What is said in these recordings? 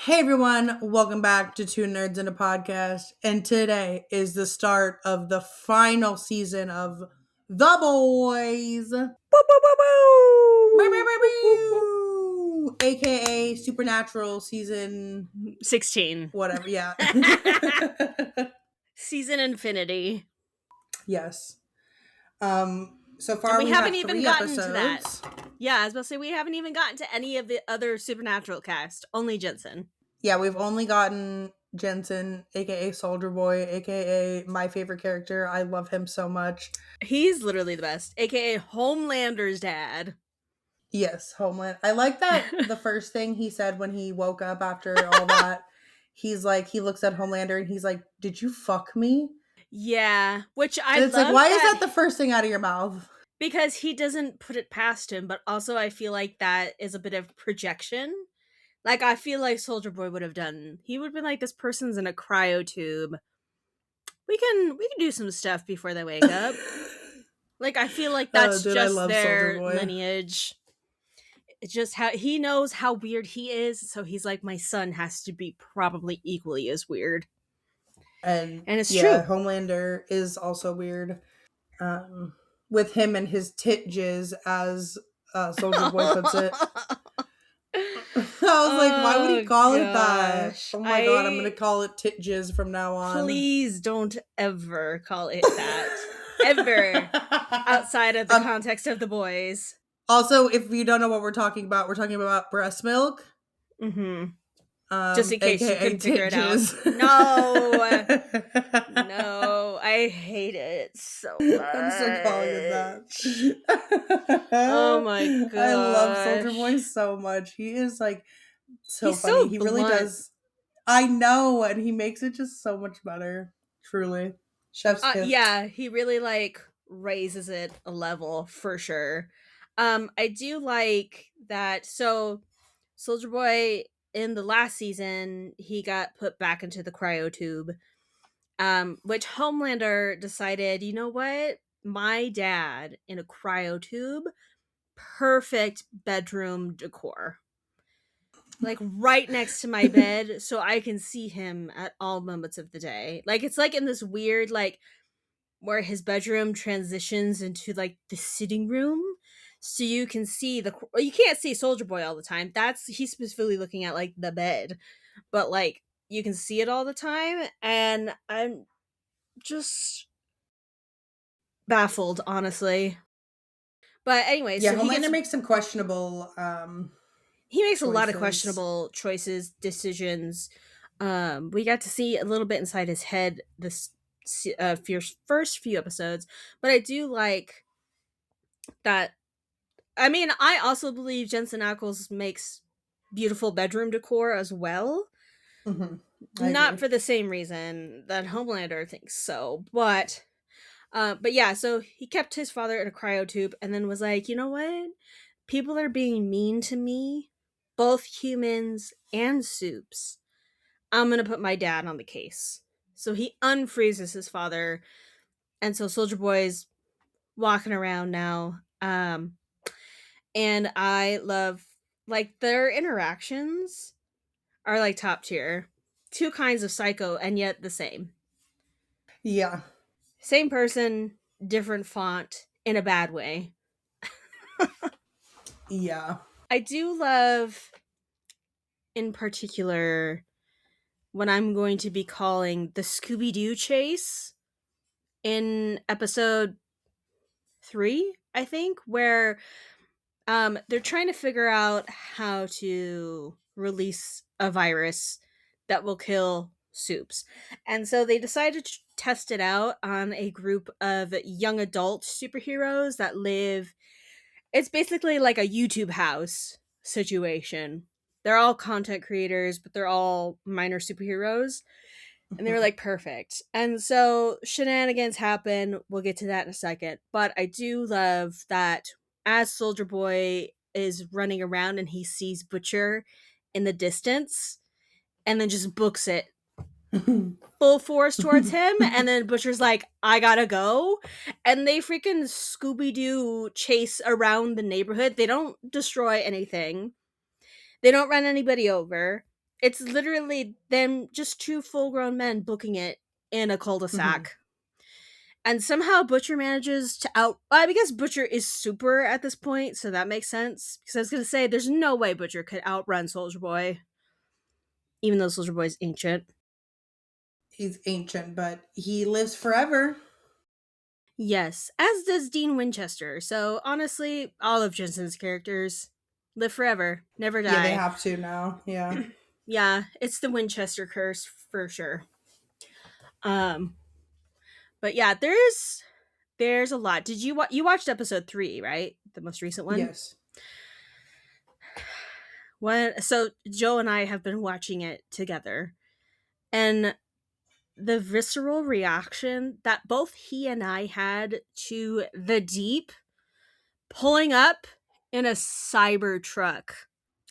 Hey everyone, welcome back to Two Nerds in a Podcast. And today is the start of the final season of The Boys. Woo, woo, woo, woo! AKA Supernatural season 16. whatever, yeah. Season Infinity. Yes. So far And we haven't have even 3 gotten episodes. to that. Yeah, I was about to say we haven't even gotten to any of the other Supernatural cast. Only Jensen. Yeah, we've only gotten Jensen, aka Soldier Boy, aka my favorite character. I love him so much. He's literally the best, aka Homelander's dad. Yes, Homeland. I like that the first thing he said when he woke up after all that, he's like, he looks at Homelander and he's like, "Did you fuck me?" Yeah, which I And it's love like, why is that the first thing out of your mouth? because he doesn't put it past him, but also I feel like that is a bit of projection. Like, I feel like Soldier Boy would have done. He would have been like, this person's in a cryo tube. We can do some stuff before they wake up. Like, I feel like that's Dude, just their Soldier Boy. lineage. It's just how he knows how weird he is, so he's like, my son has to be probably equally as weird. And it's yeah, true. Homelander is also weird. With him and his tit jizz, as Soldier Boy puts it. I was like, why would he call it that? Oh my god, I'm gonna call it tit jizz from now on. Please don't ever call it that. Ever. Outside of the context of The Boys. Also, if you don't know what we're talking about breast milk. Mm-hmm. Just in case you couldn't figure it out. No, I hate it so much. I'm still calling it that. Oh my god, I love Soldier Boy so much. He is like so He's funny. So he blunt. Really does. I know, and he makes it just so much better. Truly, chef's kiss. Yeah, he really like raises it a level for sure. I do like that. So, Soldier Boy in the last season, he got put back into the cryo tube. Which Homelander decided, you know what? My dad in a cryo tube, perfect bedroom decor. Like right next to my bed, so I can see him at all moments of the day. Like it's like in this weird, like where his bedroom transitions into like the sitting room, so you can see you can't see Soldier Boy all the time. He's specifically looking at like the bed, but like you can see it all the time, and I'm just baffled, honestly. But anyways, yeah, so Homelander makes some questionable. He makes choices. A lot of questionable choices, decisions. We got to see a little bit inside his head this first few episodes, but I do like that. I mean, I also believe Jensen Ackles makes beautiful bedroom decor as well. Mm-hmm. Not for the same reason that Homelander thinks so, but yeah, so he kept his father in a cryo tube and then was like, you know what? People are being mean to me, both humans and soups. I'm gonna put my dad on the case. So he unfreezes his father, and so Soldier Boy's walking around now. And I love like their interactions are like top tier. Two kinds of psycho and yet the same. Yeah. Same person, different font in a bad way. Yeah. I do love in particular what I'm going to be calling the Scooby-Doo chase in episode 3, I think, where they're trying to figure out how to release a virus that will kill soups. And so they decided to test it out on a group of young adult superheroes that live. It's basically like a YouTube house situation. They're all content creators, but they're all minor superheroes. And they were like, perfect. And so shenanigans happen. We'll get to that in a second. But I do love that as Soldier Boy is running around and he sees Butcher in the distance and then just books it full force towards him. And then Butcher's like, I gotta go. And they freaking Scooby-Doo chase around the neighborhood. They don't destroy anything. They don't run anybody over. It's literally them, just two full grown men booking it in a Mhm. cul-de-sac. And somehow Butcher manages to I guess Butcher is super at this point, so that makes sense. Because I was gonna say, there's no way Butcher could outrun Soldier Boy, even though Soldier Boy's ancient. He's ancient, but he lives forever. Yes, as does Dean Winchester. So honestly, all of Jensen's characters live forever, never Yeah, they die. have to now. Yeah. Yeah, it's the Winchester curse for sure. Um, but yeah, there's a lot. Did you watched episode 3, right? The most recent one. Yes. So Joe and I have been watching it together, and the visceral reaction that both he and I had to the Deep pulling up in a cyber truck.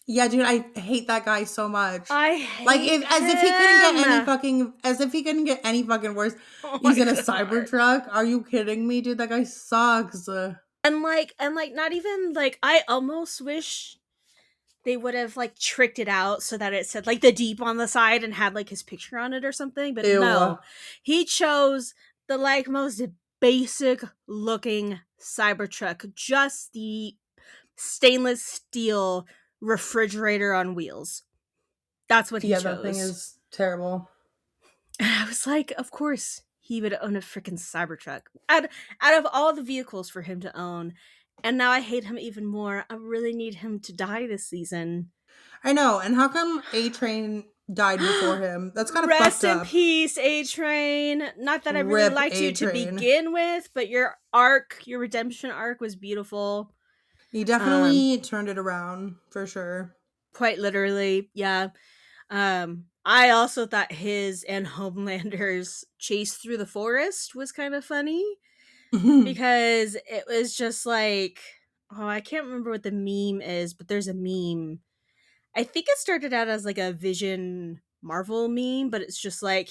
Yeah, dude, I hate that guy so much. I Like hate if as if he couldn't get any him. fucking as if he couldn't get any fucking worse. Oh He's my in a god. Cybertruck. Are you kidding me, dude? That guy sucks. And like not even like, I almost wish they would have like tricked it out so that it said like the Deep on the side and had like his picture on it or something, but Ew. no. He chose the like most basic looking Cybertruck, just the stainless steel refrigerator on wheels. That's what he Yeah, that thing chose. is terrible. And I was like, of course he would own a freaking Cybertruck. Out of all the vehicles for him to own. And now I hate him even more. I really need him to die this season. I know. And how come A Train died before him? That's kind of fucked Rest in up. peace, A Train. Not that I really Rip liked you A to Train. begin with, but your redemption arc was beautiful. He Um, definitely turned it around for sure. Quite literally, yeah. I also thought his and Homelander's chase through the forest was kind of funny, because it was just like, oh, I can't remember what the meme is, but there's a meme. I think it started out as like a Vision Marvel meme, but it's just like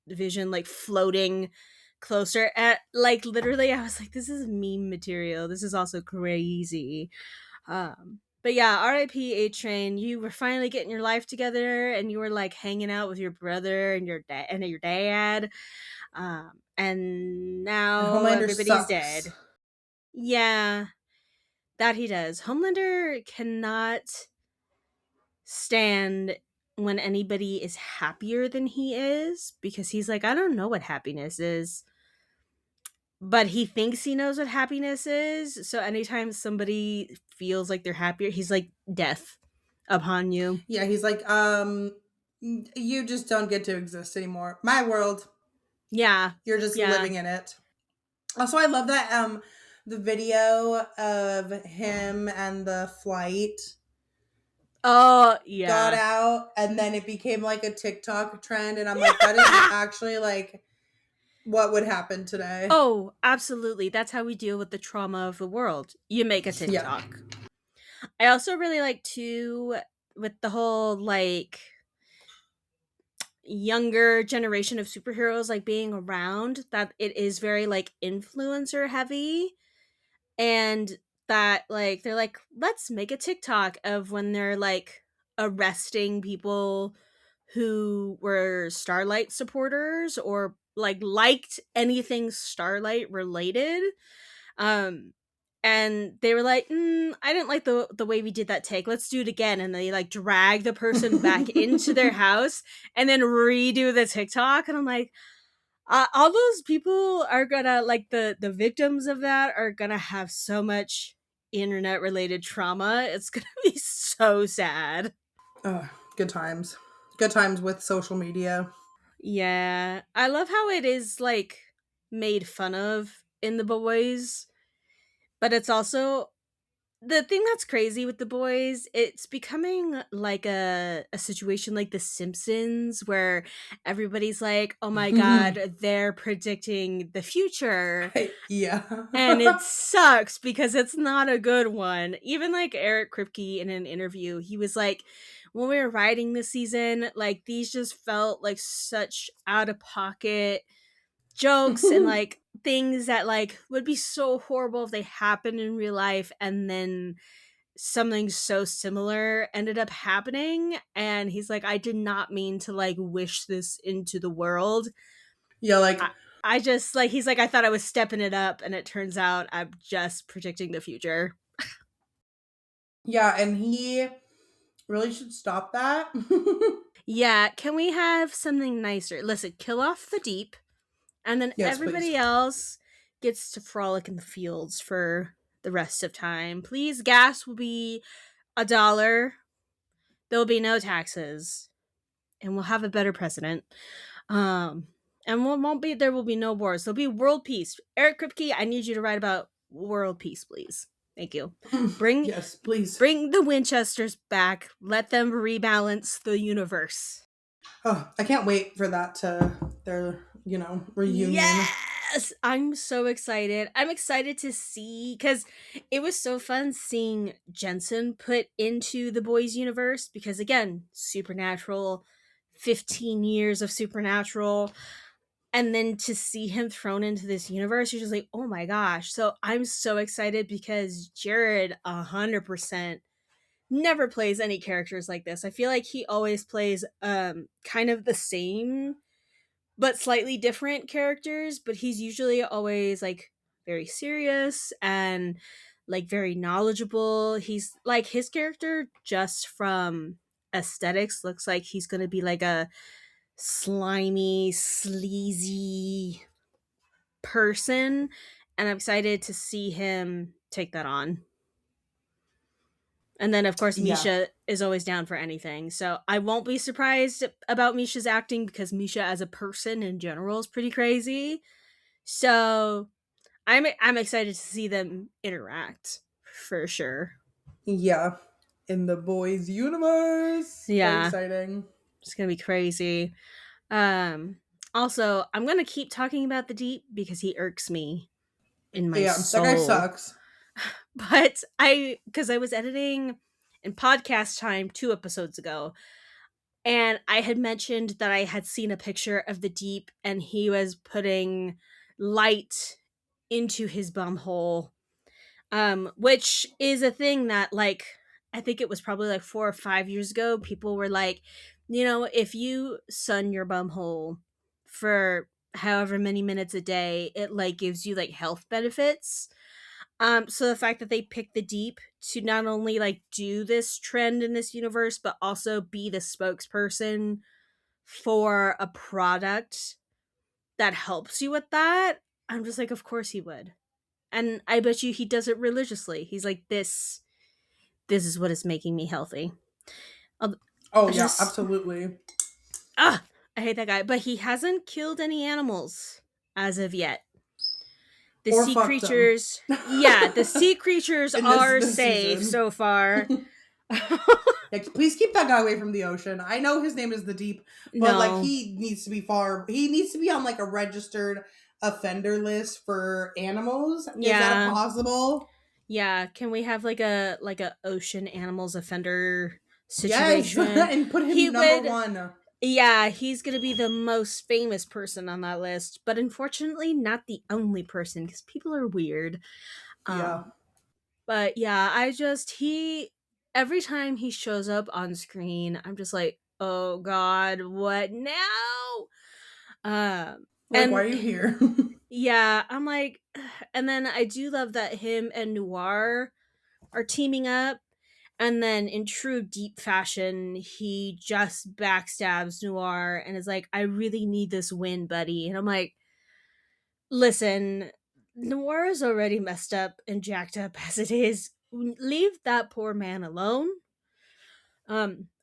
Vision like floating closer at, like, literally I was like, this is meme material. This is also crazy. But yeah, R.I.P. A Train. You were finally getting your life together, and you were like hanging out with your brother and your dad. And And now Homelander everybody's sucks. dead. Yeah, that he does. Homelander cannot stand when anybody is happier than he is, because he's like, I don't know what happiness is. But he thinks he knows what happiness is. So anytime somebody feels like they're happier, he's like, death upon you. Yeah, he's like, you just don't get to exist anymore. My world, Yeah. you're just Yeah. living in it. Also, I love that the video of him and the flight Oh, got yeah. out and then it became like a TikTok trend and I'm like, that is actually like what would happen today. Oh, absolutely. That's how we deal with the trauma of the world. You make a Yeah. TikTok. I also really like to, with the whole like younger generation of superheroes like being around, that it is very like influencer heavy, and that like they're like, let's make a TikTok of when they're like arresting people who were Starlight supporters or like liked anything Starlight related. um and they were like, I didn't like the way we did that take, let's do it again. And they like drag the person back into their house and then redo the TikTok. And I'm like, all those people are gonna, like, the victims of that are gonna have so much internet related trauma. It's gonna be so sad. Ugh, good times. Good times with social media. Yeah, I love how it is like made fun of in The Boys, but it's also the thing that's crazy with The Boys. It's becoming like a situation like The Simpsons, where everybody's like, oh my god, they're predicting the future. And it Yeah. sucks because it's not a good one. Even like Eric Kripke in an interview, he was like, when we were writing this season, like these just felt like such out of pocket jokes and like things that like would be so horrible if they happened in real life, and then something so similar ended up happening, and he's like, I did not mean to like wish this into the world. Yeah, I, like, I just like, he's like, I thought I was stepping it up, and it turns out I'm just predicting the future. yeah, and he really should stop that. Yeah, can we have something nicer? Listen, kill off the deep, and then Yes, please. everybody else gets to frolic in the fields for the rest of time. Please, gas will be $1. There will be no taxes, and we'll have a better president. Um, and won't be there will be no wars. There'll be world peace. Eric Kripke, I need you to write about world peace, please. Thank you. Bring Yes, please. bring the Winchesters back. Let them rebalance the universe. Oh, I can't wait for that to their, reunion. Yes! I'm so excited. I'm excited to see, because it was so fun seeing Jensen put into the boys' universe, because again, Supernatural, 15 years of Supernatural, and then to see him thrown into this universe, you're just like, oh my gosh. So I'm so excited because Jared 100% never plays any characters like this. I feel like he always plays kind of the same but slightly different characters, but he's usually always like very serious and like very knowledgeable. He's like, his character just from aesthetics looks like he's going to be like a slimy, sleazy person, and I'm excited to see him take that on. And then, of course, Yeah. Misha is always down for anything. So I won't be surprised about Misha's acting, because Misha as a person in general is pretty crazy. So I'm excited to see them interact for sure. Yeah. In the boys' universe. Very Yeah, exciting. it's gonna be crazy. Um, Also, I'm gonna keep talking about the deep because he irks me in my Yeah, that guy soul. sucks. But because I was editing in podcast time 2 episodes ago, and I had mentioned that I had seen a picture of the deep, and he was putting light into his bum hole, which is a thing that, like, I think it was probably like 4 or 5 years ago. People were like, if you sun your bum hole for however many minutes a day, it like gives you like health benefits. So the fact that they picked the deep to not only like do this trend in this universe, but also be the spokesperson for a product that helps you with that, I'm just like, of course he would. And I bet you he does it religiously. He's like, this is what is making me healthy. I'll- Oh I yeah, just absolutely. I hate that guy, but he hasn't killed any animals as of yet. The Or sea fucked them. creatures, yeah, the sea creatures In this are this safe season. so far. Yeah, please keep that guy away from the ocean. I know his name is the Deep, but like No. he needs to be far. He needs to be on like a registered offender list for animals. Is that Yeah. possible? Yeah, can we have like a ocean animals offender Yes, situation? and put He him number would. one. Yeah, he's going to be the most famous person on that list, but unfortunately not the only person, cuz people are weird. Yeah, Um but yeah, I just he every time he shows up on screen, I'm just like, "Oh god, what now?" Um like why and are you here? yeah, I'm like, and then I do love that him and Noir are teaming up. And then, in true deep fashion, he just backstabs Noir and is like, I really need this win, buddy. And I'm like, listen, Noir is already messed up and jacked up as it is. Leave that poor man alone.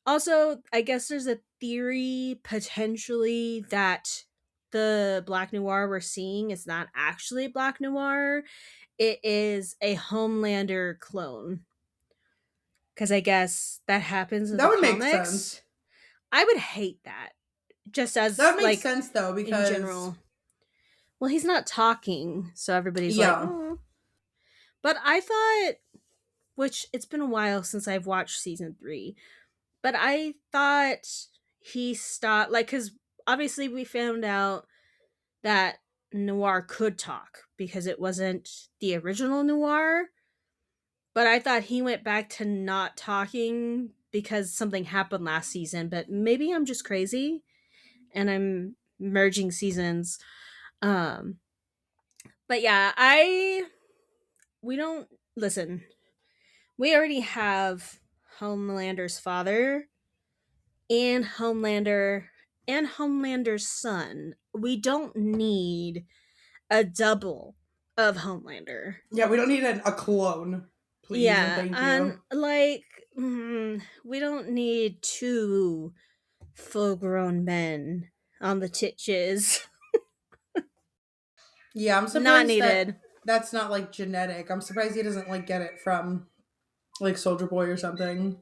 Also, I guess there's a theory potentially that the Black Noir we're seeing is not actually Black Noir. It is a Homelander clone, because I guess that happens in That the would make comics. sense. I would hate that, just That as would make like sense though in because general. Well, he's not talking, so everybody's like, yeah, oh. But I thought, which it's been a while since I've watched season 3, but I thought he stopped, like, because obviously we found out that Noir could talk because it wasn't the original Noir. But I thought he went back to not talking because something happened last season, but maybe I'm just crazy and I'm merging seasons. Um but yeah, I we don't listen. We already have Homelander's father and Homelander's son. We don't need a double of Homelander. Yeah, we don't need a clone. Please and Yeah, thank and you. like we don't need two full-grown men on the titches. Yeah, I'm Not surprised that needed. that's not like genetic. I'm surprised he doesn't like get it from like Soldier Boy or something.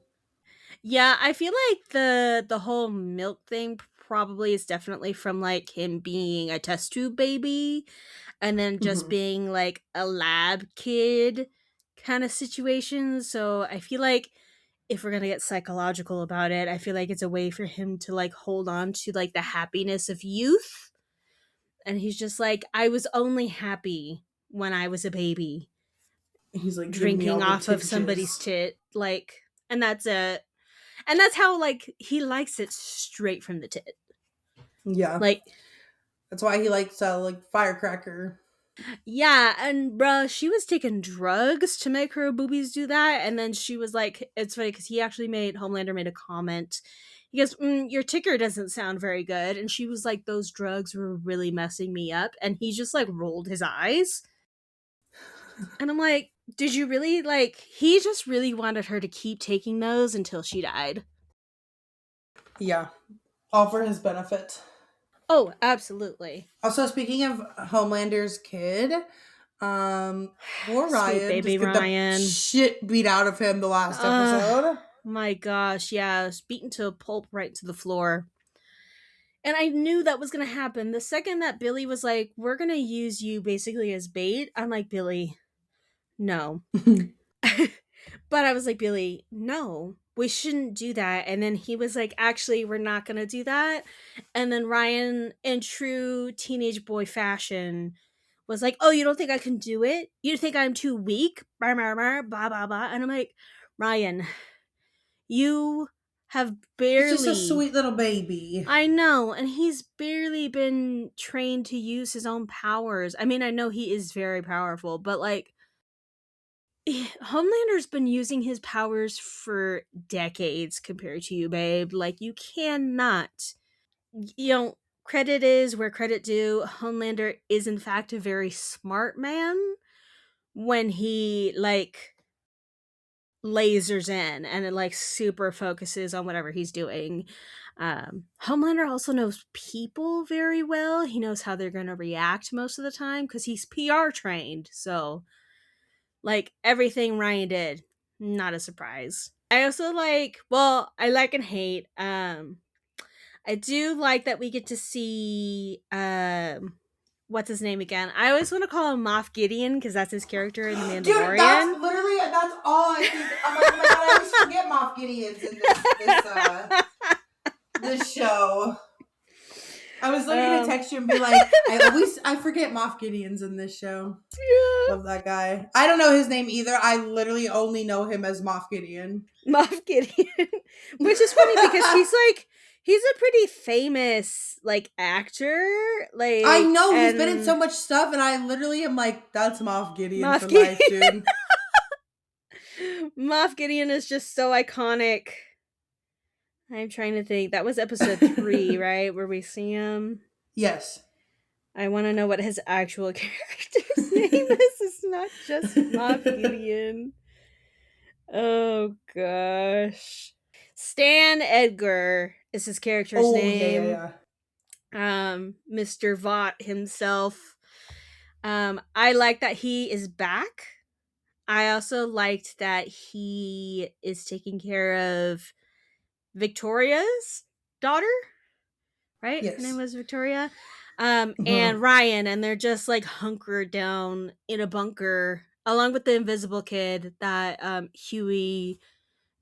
Yeah, I feel like the whole milk thing probably is definitely from like him being a test tube baby and then just Hmm. being like a lab kid kind of situation. So I feel like if we're gonna get psychological about it, I feel like it's a way for him to like hold on to like the happiness of youth. And he's just like, I was only happy when I was a baby, He's like, give me drinking all the off of somebody's titches. tit. Like, and that's it. And that's how like he likes it straight from the tit. Yeah, Like, that's why he likes like Firecracker. yeah, and bruh, she was taking drugs to make her boobies do that, and then she was like, it's funny because he actually made Homelander made a comment. He goes, "Your ticker doesn't sound very good," and she was like, "Those drugs were really messing me up," and he just like rolled his eyes, and I'm like, "Did you really like?" He just really wanted her to keep taking those until she died. Yeah, all for his benefit. Oh, absolutely. Also, speaking of Homelander's kid, poor Sweet Ryan baby just get the Ryan. shit beat out of him the last episode. My gosh, yeah, was beaten to a pulp right to the floor. And I knew that was gonna happen. The second that Billy was like, "We're gonna use you basically as bait," I'm like, "Billy, no." But I was like, "Billy, no, we shouldn't do that." And then he was like, "Actually, we're not gonna do that." And then Ryan, in true teenage boy fashion, was like, "Oh, you don't think I can do it? You think I'm too weak?" Blah blah blah blah blah. And I'm like, Ryan, you have He's just a barely. sweet little baby. I know, and he's barely been trained to use his own powers. I mean, I know he is very powerful, but like Homelander's been using his powers for decades compared to you, babe. Like you cannot. You know, credit is where credit due. Homelander is in fact a very smart man when he like lasers in and it like super focuses on whatever he's doing. Homelander also knows people very well. He knows how they're going to react most of the time because he's PR trained. So, like everything Ryan did, not a surprise. I also like, well, I like and hate. I do like that we get to see what's his name again? I always want to call him Moff Gideon because that's his character in The Dude, that's Mandalorian. literally that's all I think. I'm like, oh my god, I always forget Moff Gideon's in this show. I was literally gonna um, text you and be like, I forget Moff Gideon's in this show. yeah. Love that guy. I don't know his name either. I literally only know him as Moff Gideon. Moff Gideon, which is funny because he's a pretty famous like actor, I like know he's been in so and much stuff, and I literally am like, that's Moff Gideon Moff for life, Gideon. dude. Moff Gideon is just so iconic. I'm trying to think. That was episode 3, right, where we see him. Yes. I want to know what his actual character's name is. It's not just Moff Gideon. Oh gosh. Stan Edgar is his character's Oh yeah, yeah, name. yeah. Mr. Vought himself. I like that he is back. I also liked that he is taking care of Victoria's daughter, right? Her name Yes. was Victoria. Mhm. And Ryan, and they're just like hunkered down in a bunker along with the invisible kid that Huey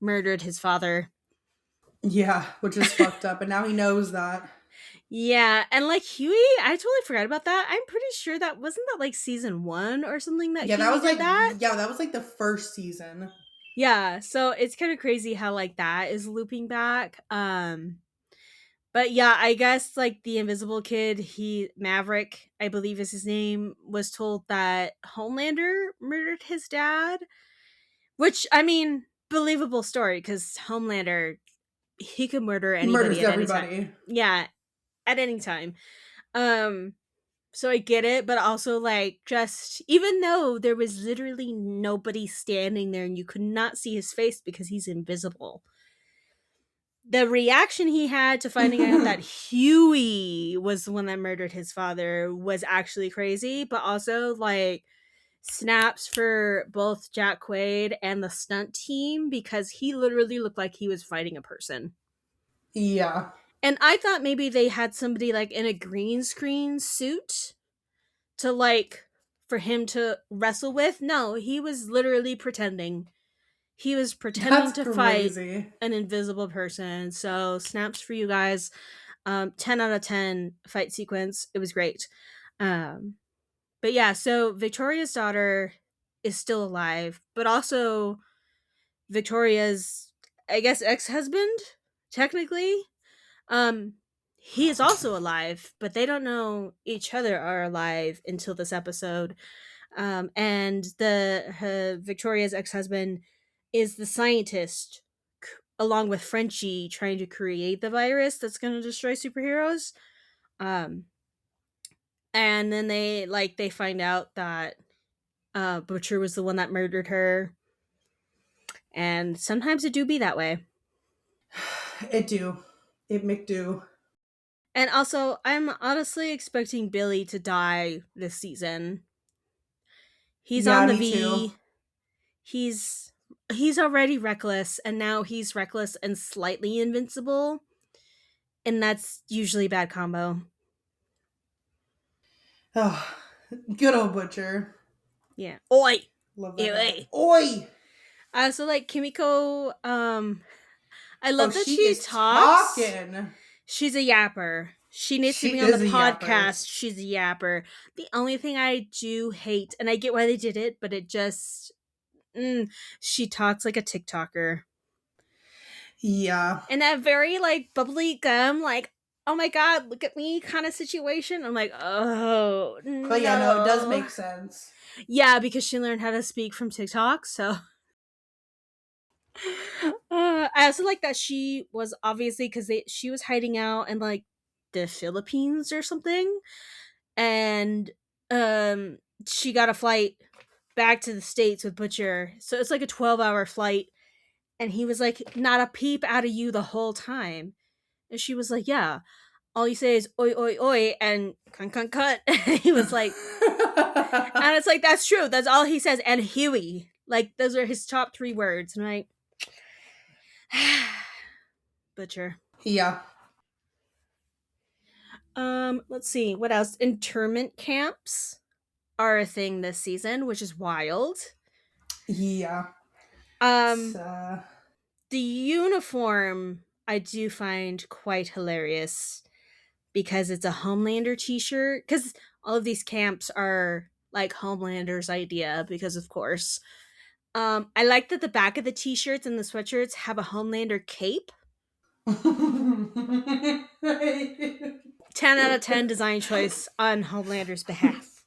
murdered his father. Yeah, which is fucked up, and now he knows that. Yeah, and like Huey, I totally forgot about that. I'm pretty sure that wasn't that like season 1 or something that Yeah, that Huey was did like that. yeah, that was like the first season. Yeah, so it's kind of crazy how like that is looping back. But yeah, I guess like the invisible kid, he Maverick, I believe is his name, was told that Homelander murdered his dad, which I mean, believable story cuz Homelander he could murder He anybody murders at any time. everybody. Yeah, at any time. Um so I get it, but also like just even though there was literally nobody standing there and you could not see his face because he's invisible, the reaction he had to finding out that Huey was the one that murdered his father was actually crazy, but also like snaps for both Jack Quaid and the stunt team because he literally looked like he was fighting a person. Yeah. And I thought maybe they had somebody like in a green screen suit to like for him to wrestle with. No, he was literally pretending. He was pretending That's to fight crazy. an invisible person. So snaps for you guys. 10 out of 10 fight sequence. It was great. Um, but yeah, so Victoria's daughter is still alive, but also Victoria's, I guess, ex husband, technically. Um, he is also alive, but they don't know each other are alive until this episode. And the Victoria's ex husband is the scientist, along with Frenchie, trying to create the virus that's going to destroy superheroes. Um, and then they find out that Butcher was the one that murdered her, and sometimes it do be that way. It do. It McDo. And also, I'm honestly expecting Billy to die this season. He's Yeah, on the me too. V. He's he's already reckless, and now he's reckless and slightly invincible, and that's usually a bad combo. Oh, good old Butcher. Yeah. Oi. Love that guy. Oi. Oi! So like Kimiko, I Oh, love that she she is talks. talking. She's a yapper. She needs to She be on the is a yapper. podcast. She's a yapper. The only thing I do hate, and I get why they did it, but it just she talks like a TikToker. Yeah. And that very like bubbly gum, like, oh my god, look at me kind of situation. I'm like, oh But yeah, no, it does no. make sense. Yeah, because she learned how to speak from TikTok, so I also like that she was obviously because she was hiding out in like the Philippines or something, and she got a flight back to the States with Butcher. So it's like a 12-hour flight, and he was like, not a peep out of you the whole time. And she was like, yeah, all you say is oi oi oi and cunt cunt cunt. And he was like, and it's like that's true. That's all he says. And Huey, like those are his top 3 words. And I'm like, Butcher. Yeah. Let's see what else. Internment camps are a thing this season, which is wild. Yeah. It's, Um, the uniform I do find quite hilarious because it's a Homelander t-shirt. Because all of these camps are like Homelander's idea, because of course. I like that the back of the t-shirts and the sweatshirts have a Homelander cape. 10 out of 10 design choice on Homelander's behalf.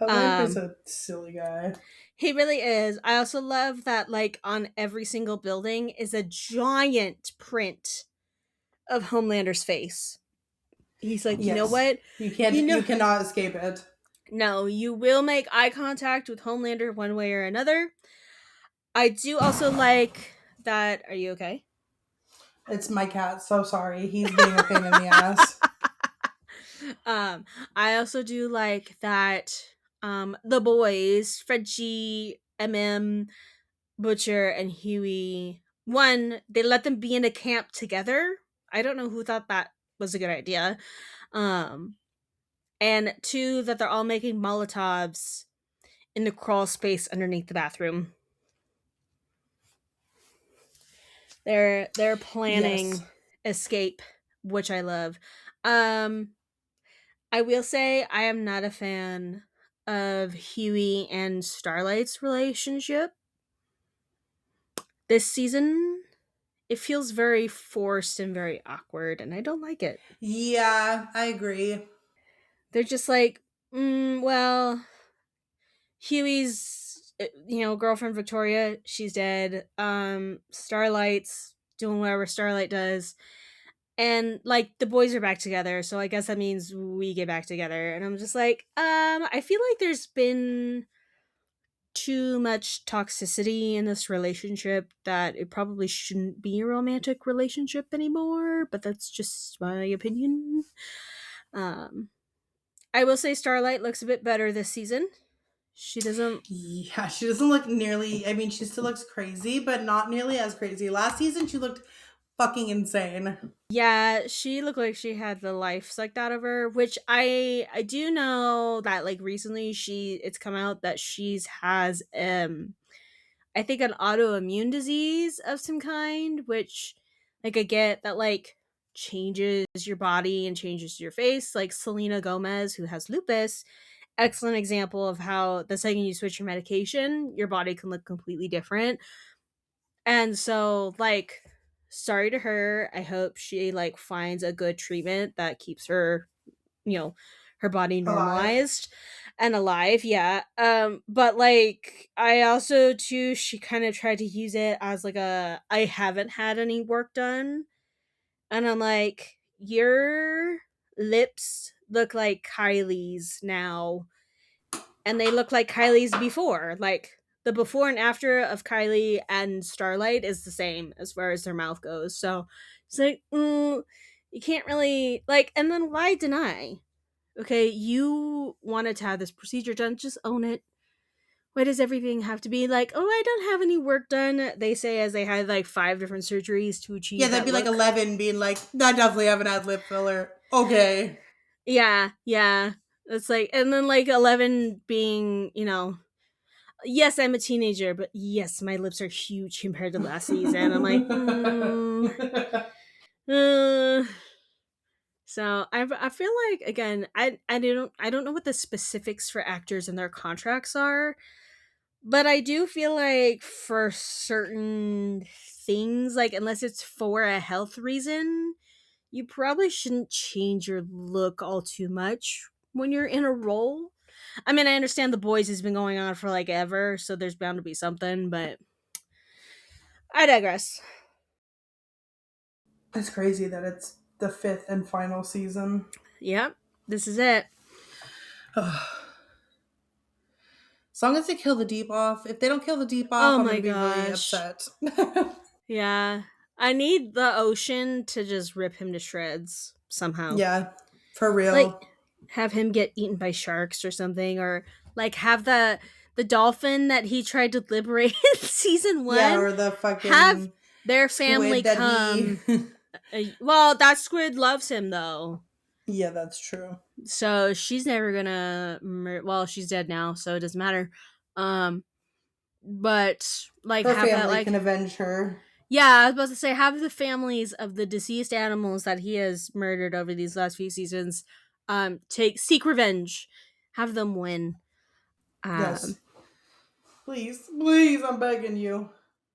Hilario's Um, a silly guy. he really is. I also love that, like, on every single building is a giant print of Homelander's face. He's like, you know Yes. what? You You can't you know, cannot escape it. no, you will make eye contact with Homelander one way or another. I do also like that. Are you okay? It's my cat, so sorry. He's being a pain in the ass. um, I also do like that the boys, Frenchie, Butcher, and Huey, one, they let them be in a camp together. I don't know who thought that was a good idea. Um, and two, that they're all making Molotovs in the crawl space underneath the bathroom. They're Yes. planning escape which I love. Um, I will say I am not a fan of Huey and Starlight's relationship this season. It feels very forced and very awkward, and I don't like it. Yeah, I agree. They're just like, well, Huey's, girlfriend Victoria, she's dead. Starlight's doing whatever Starlight does. And like the boys are back together, so I guess that means we get back together. And I'm just like, I feel like there's been too much toxicity in this relationship that it probably shouldn't be a romantic relationship anymore, but that's just my opinion. Um I will say Starlight looks a bit better this season. She doesn't. Yeah, she doesn't look nearly. I mean, she still looks crazy, but not nearly as crazy. Last season, she looked fucking insane. Yeah, she looked like she had the life sucked out of her, which I do know that like recently it's come out that she's has I think an autoimmune disease of some kind, which like I get that like changes your body and changes your face, like Selena Gomez who has lupus. Excellent example of how the second you switch your medication, your body can look completely different. And so, like, sorry to her. I hope she like finds a good treatment that keeps her, you know, her body Alive. normalized and alive. Yeah. But like, I also too, she kind of tried to use it as like I haven't had any work done, and I'm like, your lips look like Kylie's now, and they look like Kylie's before. Like the before and after of Kylie and Starlight is the same as far as their mouth goes. So it's like, you can't really like. And then why deny? Okay, you wanted to have this procedure done, just own it. Why does everything have to be like, oh, I don't have any work done? They say as they had like 5 different surgeries to Yeah, achieve that'd that be like look. 11 being like, I definitely haven't had lip filler. Okay. Yeah, yeah. It's like, and then like 11 being, yes, I'm a teenager, but yes, my lips are huge compared to last season. I'm like, uh. So I feel like again, I don't know what the specifics for actors and their contracts are, but I do feel like for certain things, like unless it's for a health reason, you probably shouldn't change your look all too much when you're in a role. I mean, I understand The Boys has been going on for like ever, so there's bound to be something, but I digress. It's crazy that it's the fifth and final season. Yep, this is it. As long as they kill the deep off. If they don't kill the deep off, Oh I'm going my to be really gosh. upset. Yeah. I need the ocean to just rip him to shreds somehow. Yeah, for Like real. have him get eaten by sharks or something, or like have the dolphin that he tried to liberate in season Yeah, 1 or the have fucking their family squid that he. come. Well, that squid loves him though. Yeah, that's true. So she's never gonna well, she's dead now, so it doesn't matter. Um but like Her have that family can like avenge her. yeah, I was about to say have the families of the deceased animals that he has murdered over these last few seasons seek revenge. Have them win. Um Yes. Please, please, I'm begging you.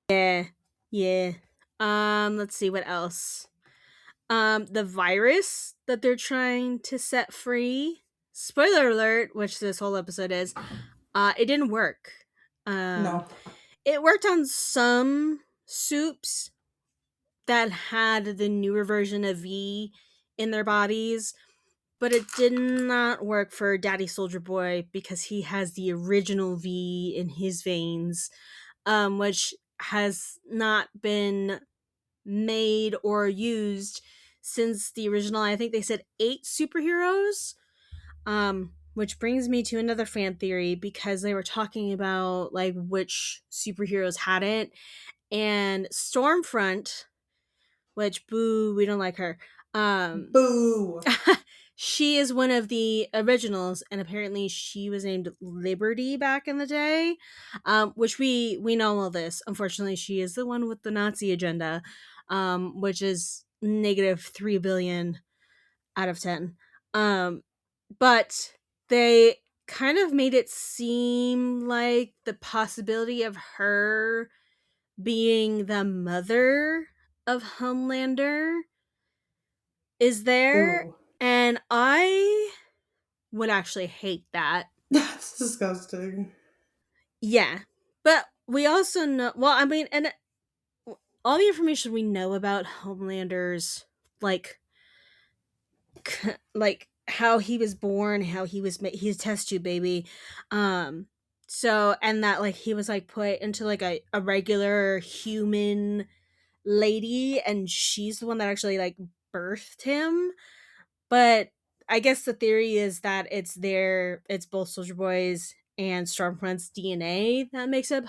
yeah. Yeah. Let's see what else. The virus that they're trying to set free. Spoiler alert, which this whole episode is, it didn't work. Um No. it worked on some soups that had the newer version of V in their bodies, but it did not work for Daddy Soldier Boy because he has the original V in his veins, which has not been made or used since the original. I think they said 8 superheroes. Which brings me to another fan theory because they were talking about like which superheroes had it, and Stormfront, which boo, we don't like her. Um, Boo. she is one of the originals, and apparently she was named Liberty back in the day, which we know all this. Unfortunately, she is the one with the Nazi agenda, which is negative 3 billion out of 10. Um, but they kind of made it seem like the possibility of her being the mother of Homelander is there. Ooh. And I would actually hate that. That's disgusting. Yeah. But we also know, well, I mean, and all the information we know about Homelander's, like, like how he was born, how he was he's a test tube baby. Um so and that like he was like put into like a regular human lady and she's the one that actually like birthed him. But I guess the theory is that it's both Soldier Boy's and Stormfront's DNA that makes up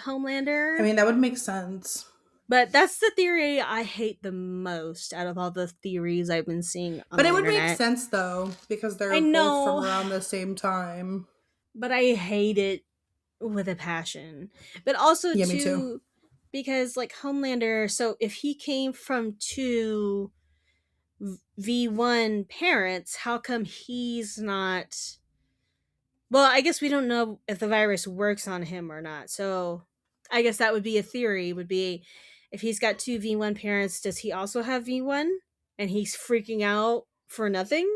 I Homelander. mean, that would make sense. But that's the theory I hate the most out of all the theories I've been seeing on But the it would make internet. sense though, because I they're both from know, around the same time. but I hate it with a passion. But also Yeah, me too. too because like Homelander, so if he came from two V1 parents, how come he's not, well, I guess we don't know if the virus works on him or not. So I guess that would be a theory would be if he's got two V1 parents, does he also have V1 and he's freaking out for nothing?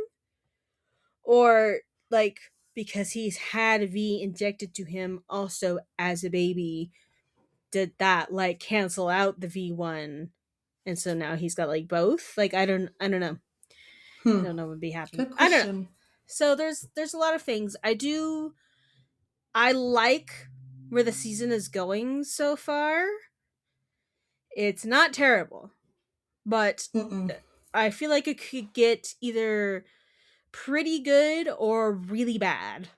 Or like because he's had V injected to him also as a baby, did that like cancel out the V1 and so now he's got like both? Like I don't know. I Hmm. don't know what would be happening. Good I don't know. question. So there's a lot of things. I like where the season is going so far. It's not terrible, but Mm-mm. I feel like it could get either pretty good or really bad.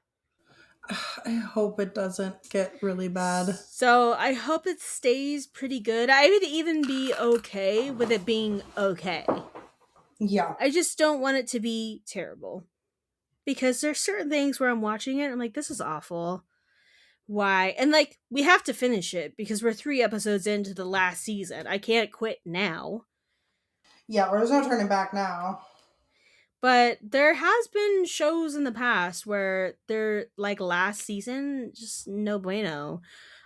I hope it doesn't get really bad. So I hope it stays pretty good. I would even be okay with it being okay. Yeah. I just don't want it to be terrible. Because there's certain things where I'm watching it, I'm like, this is awful. Why? And like, we have to finish it because we're 3 episodes into the last season. I can't quit now. Yeah, there's no turning back now. But there has been shows in the past where they're like last season, just no bueno.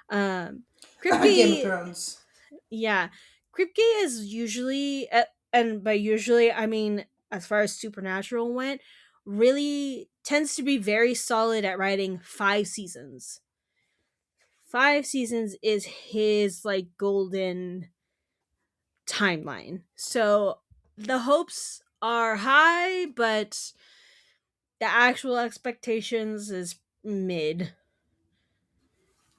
Um, Game of Kripke, Thrones. yeah, Kripke is usually, and by usually I mean as far as Supernatural went, really tends to be very solid at writing 5 seasons. 5 seasons is his like golden timeline. So the hopes are high, but the actual expectations is mid.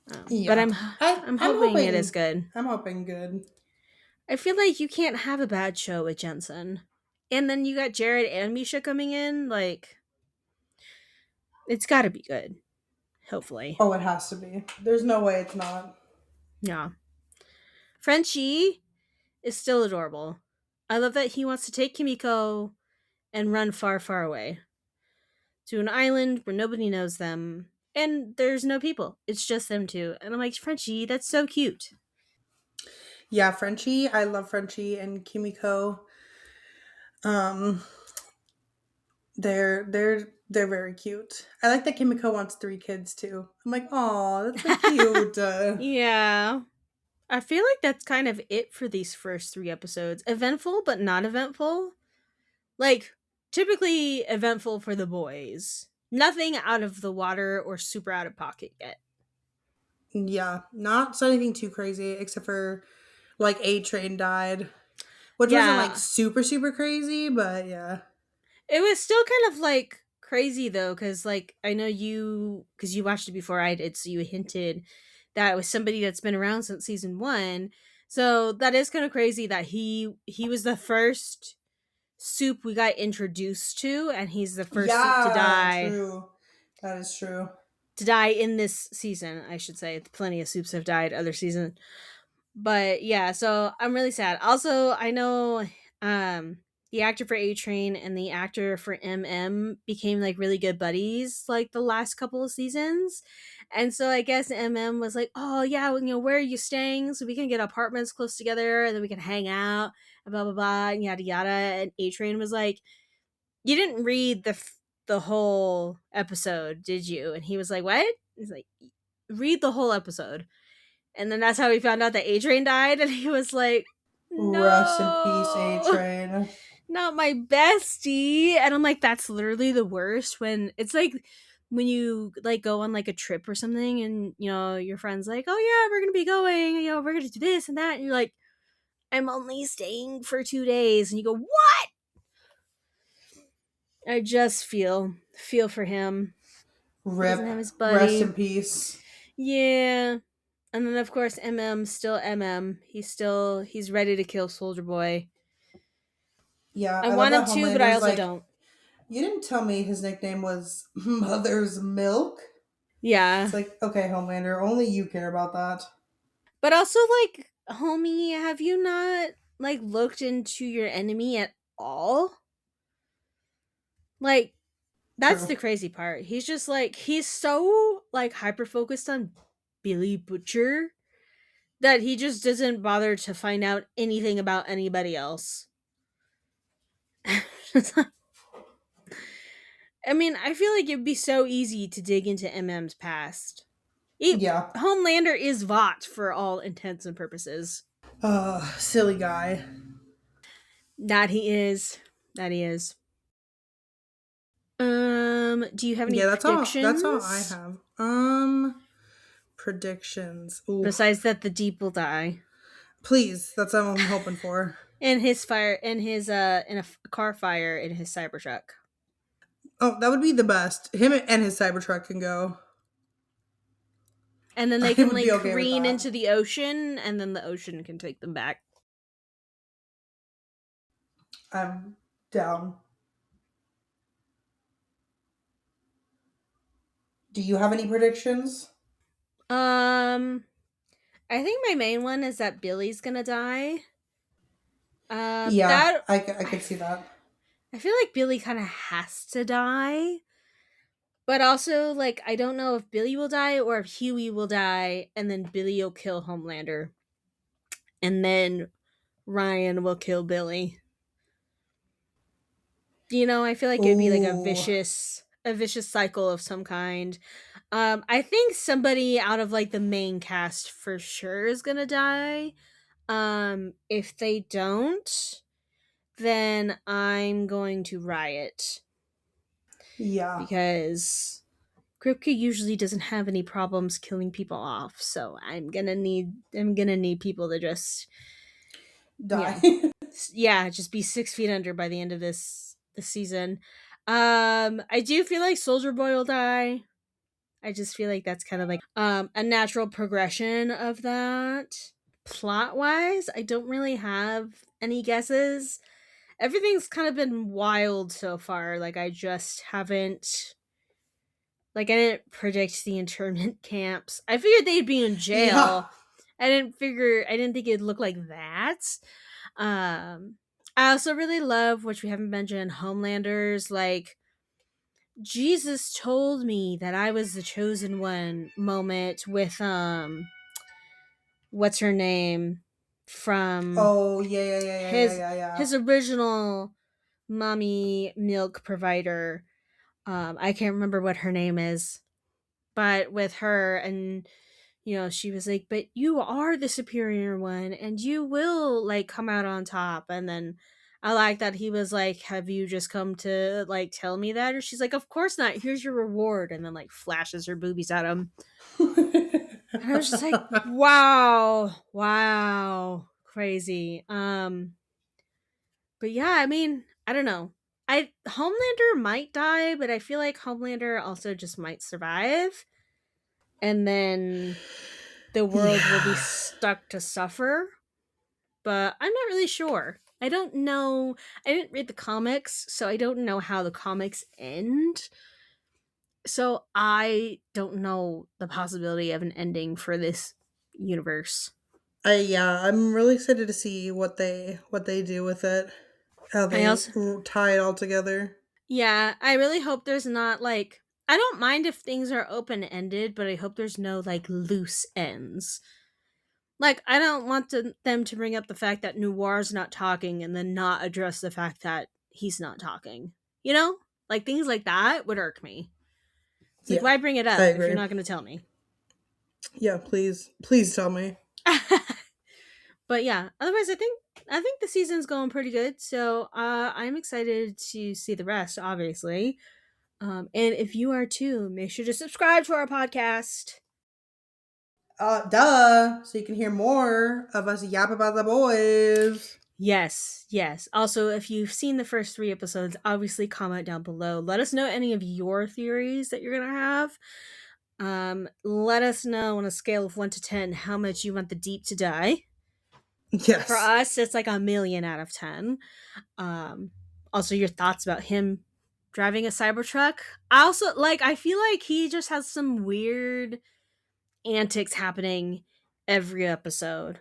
But Yeah. I'm I'm hoping it is hoping good. I'm hoping good. I feel like you can't have a bad show with Jensen. And then you got Jared and Misha coming in. Like, it's got to be good. Hopefully. Oh, it has to be. There's no way it's not. Yeah. Frenchie is still adorable. I love that he wants to take Kimiko and run far, far away to an island where nobody knows them. And there's no people. It's just them two. And I'm like, Frenchie, that's so cute. Yeah, Frenchie. I love Frenchie and Kimiko. Um, they're very cute. I like that Kimiko wants 3 kids too. I'm like, oh, that's so cute. Yeah. I feel like that's kind of it for these first 3 episodes. Eventful, but not eventful. Like, typically eventful for the boys. Nothing out of the water or super out of pocket yet. Yeah, not anything too crazy except for like A Train died, which wasn't like Yeah. super super crazy, but yeah. It was still kind of like crazy though, because like I know because you watched it before I did, so you hinted that it was somebody that's been around since season 1. So that is kind of crazy that he was the first soup we got introduced to, and he's the first soup Yeah, true. That is true. to die in this season. I should say, plenty of soups have died other season, but yeah, so I'm really sad. Also, I know um the actor for A Train and the actor for MM became like really good buddies like the last couple of seasons. And so I guess MM was like, "Oh yeah, well, where are you staying so we can get apartments close together and then we can hang out." blah blah blah, and yada yada. And A Train was like, "You didn't read the whole episode, did you?" And he was like, "What?" He's like, "Read the whole episode." And then that's how we found out that A Train died, and he was like, Rest in peace, A "No, Train. not my bestie." And I'm like, that's literally the worst when it's like when you like go on like a trip or something and your friends like, "Oh yeah, we're gonna be going, we're gonna do this and that," and you're like, "I'm only staying for 2 days," and you go, "What?" I just feel for him. He doesn't Rip. have his Rest buddy. in peace. Yeah. And then of course still he's ready to kill Soldier Boy. Yeah, I I love want him that to, but I Homelander's also like, don't. you didn't tell me his nickname was Mother's Milk. Yeah. It's like, okay, Homelander, only you care about that. But also, like, homie, have you not like looked into your enemy at all? Like, that's True. the crazy part. He's just like he's so like hyper focused on Billy Butcher that he just doesn't bother to find out anything about anybody else. I mean, I feel like it'd be so easy to dig into MM's past. Yeah. Homelander is Vought for all intents and purposes. Silly guy. That he is. That he is. Do you have any Yeah, that's all I predictions? have. Predictions. Ooh. Besides that the Deep will die. Please, that's what I'm hoping for. In his fire in a car fire in his Cybertruck. Oh, that would be the best. Him and his Cybertruck can go. And then they I can would be like okay with careen that. into the ocean and then the ocean can take them back. I'm down. Do you have any predictions? Um I think my main one is that Billy's gonna die. Yeah, That I I, could see that. I feel like Billy kind of has to die, but also like I don't know if Billy will die or if Huey will die, and then Billy will kill Homelander, and then Ryan will kill Billy. I feel like it'd be like Ooh, a vicious cycle of some kind. I think somebody out of like the main cast for sure is gonna die. If they don't, then I'm going to riot yeah, because Kripke usually doesn't have any problems killing people off, so I'm gonna need people to just you die. know yeah, just be 6 feet under by the end of this season. I do feel like Soldier Boy will die. I just feel like that's kind of like a natural progression of that. Plot wise, I don't really have any guesses. Everything's kind of been wild so far. Like I just haven't like I didn't predict the internment camps. I figured they'd be in Yeah, jail. I didn't think it'd look like that. Um I also really love, which we haven't mentioned, Homelander's like Jesus told me that I was the chosen one moment with what's her name from oh, yeah, yeah, yeah, yeah, yeah, his yeah, yeah. his original mommy milk provider. I can't remember what her name is, but with her, and she was like, "But you are the superior one and you will like come out on top." And then I like that he was like, "Have you just come to like tell me that?" Or she's like, "Of course not, here's your reward," and then like flashes her boobies at him. And I was just like, wow, wow, crazy. But yeah, I mean, I don't know. I Homelander might die, but I feel like Homelander also just might survive, and then the world will be Yeah, stuck to suffer. But I'm not really sure. I don't know. I didn't read the comics, so I don't know how the comics end. So I don't know the possibility of an ending for this universe. I'm really excited to see what they do with it, how I they also tie it all together. Yeah, I really hope there's not like I don't mind if things are open ended, but I hope there's no like loose ends. Like, I don't want them to bring up the fact that Noir's not talking and then not address the fact that he's not talking. You know? Like, things like that would irk me. It's like, Yeah, why bring it I up if you're agree. not going to tell me? Yeah, please tell me. But yeah, otherwise, I think the season's going pretty good. So I'm excited to see the rest, obviously. And if you are too, make sure to subscribe to our podcast. Duh. So you can hear more of us yap about the boys. Yes, yes. Also, if you've seen the first 3 episodes, obviously comment down below. Let us know any of your theories that you're gonna have. Let us know on a scale of 1 to 10 how much you want the deep to die. For Yes. us, it's like 1,000,000 out of 10. Um, Also your thoughts about him driving a Cybertruck. I feel like he just has some weird antics happening every episode.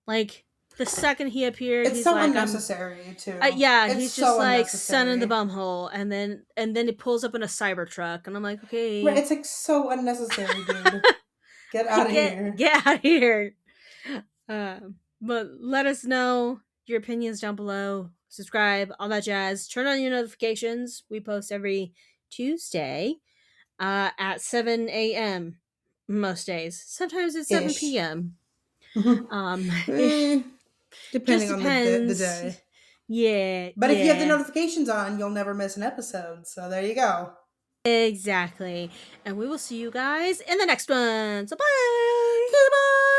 Like the second he appeared, It's he's so like, unnecessary too. yeah, It's he's just so like sun in the unnecessary. bumhole, and then it pulls up in a Cybertruck, and I'm like, Right, okay, it's like so unnecessary, dude. Get out of here. get out of here. But let us know your opinions down below. Subscribe, all that jazz. Turn on your notifications. We post every Tuesday at 7 a.m. most days. Sometimes it's 7 Ish. p.m. Ish. Eh, Just depending on the depends. day. Yeah, But if you have the yeah. notifications on, you'll never miss an episode. So there you go. Exactly. And we will see you guys in the next one. So bye. Goodbye.